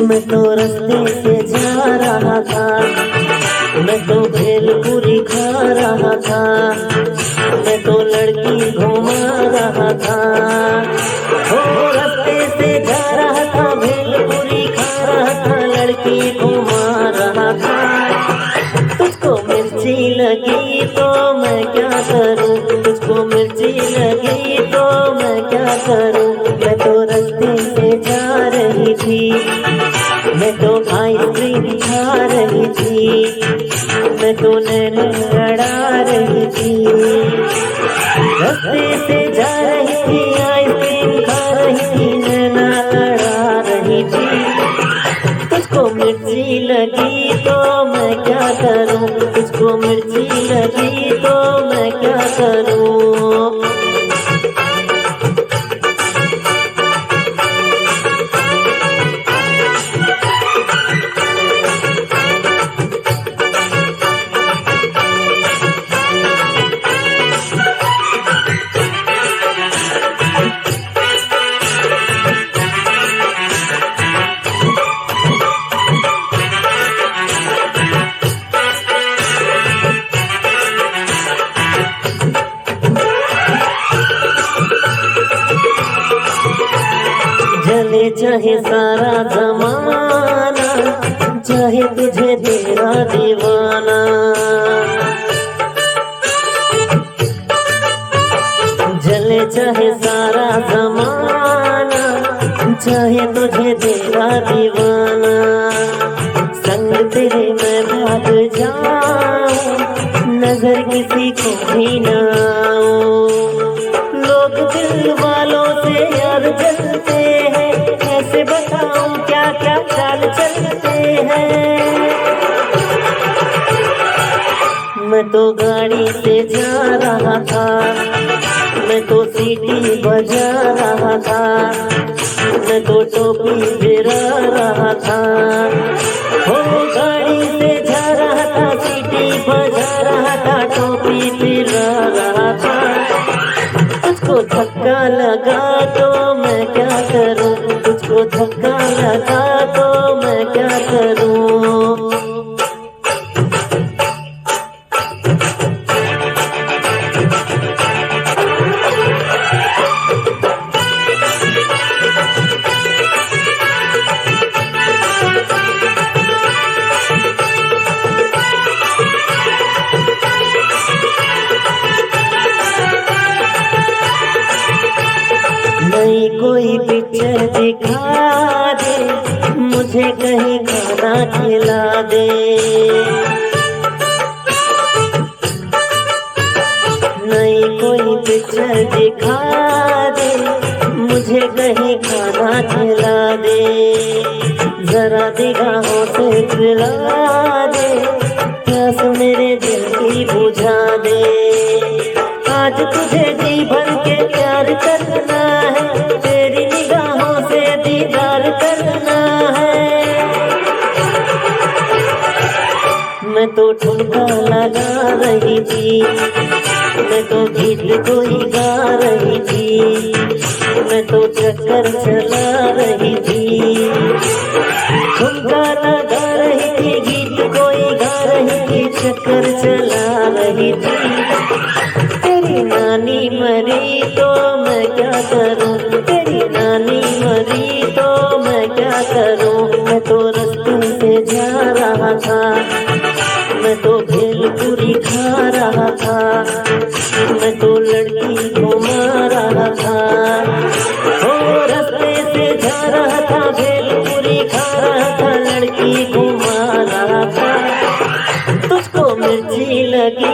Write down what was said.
मैं तो रास्ते से जा रहा था, मैं तो भेलपुरी खा रहा था, मैं तो लड़की घुमा रहा था। ओ रास्ते से जा रहा था, भेलपुरी खा रहा था, लड़की घुमा रहा था। तुझको मिर्ची लगी तो मैं क्या करूं, तुझको मिर्ची लगी तो मैं क्या करूं। मैं तो रास्ते से जा रही थी, मैं तो आइसक्रीम खा रही थी, मैं तो नैना लड़ा रही थी। रास्ते से जा रही थी, आइसक्रीम खा रही थी, नैना लड़ा रही थी। तुझको मिर्ची लगी तो मैं क्या करूं, तुझको मिर्ची लगी तो मैं क्या करूं। जले चाहे सारा जमाना, चाहे तुझे तेरा दीवाना। जले चाहे सारा जमाना, चाहे तुझे तेरा दीवाना। संग तेरे मैं भाग जाऊं, नजर किसी को भी ना आऊं। लोग दिल वालों से यार चलते हैं, कैसे बताऊं क्या क्या चाल चलते हैं। मैं तो गाड़ी से जा रहा था, मैं तो सीटी बजा रहा था, मैं तो टोपी गिरा रहा था। हो गाड़ी से जा रहा था, सीटी बजा रहा था, टोपी गिरा रहा था। तुझको धक्का लगा तो मैं क्या करूं, तुझको धक्का लगा तो मैं क्या करूं। नई कोई पिक्चर दिखा दे, मुझे कहीं खाना खिला दे। नई कोई पिक्चर दिखा दे, मुझे कहीं खाना खिला दे। जरा निगाहों से पिला दे, प्यास मेरे दिल की बुझा दे। आज तुझे जी भर के प्यार करना है, तेरी निगाहों से दीदार करना है। मैं तो ठुमका लगा रही थी, मैं तो गीत कोई गा रही थी, मैं तो चक्कर चला रही थी। ठुमका लगा रही थी, गीत कोई गा रही थी, चक्कर चला रही थी। तेरी नानी मरी तो मैं क्या करूं, तेरी नानी मरी तो मैं क्या करूं। मैं तो रास्ते से जा रहा था, मैं तो भेलपुरी खा रहा था, मैं तो लड़की घुमा रहा था। ओ रास्ते से जा रहा था, भेलपुरी खा रहा था, लड़की घुमा रहा था। तुझको मिर्ची लगी